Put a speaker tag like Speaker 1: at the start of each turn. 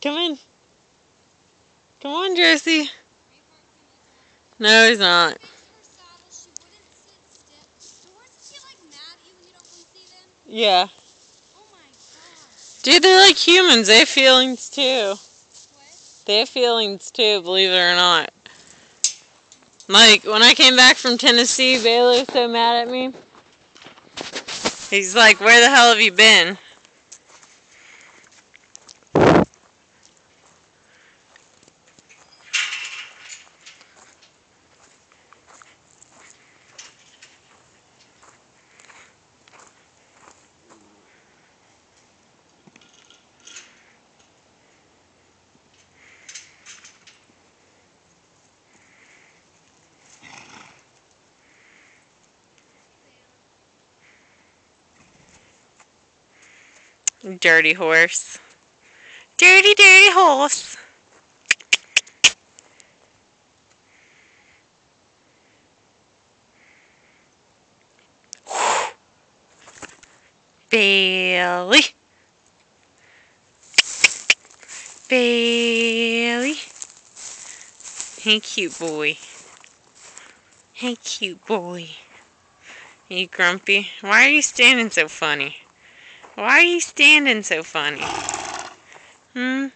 Speaker 1: Come in. Come on, Josie. No, he's not. Yeah. Dude, they're like humans. They have feelings too. They have feelings too, believe it or not. Like, when I came back from Tennessee, Baylor was so mad at me. He's like, where the hell have you been? Dirty horse. Dirty, dirty horse. Bailey. Bailey. Hey, cute boy. Hey, cute boy. You grumpy? Why are you standing so funny? Why are you standing so funny? Hmm?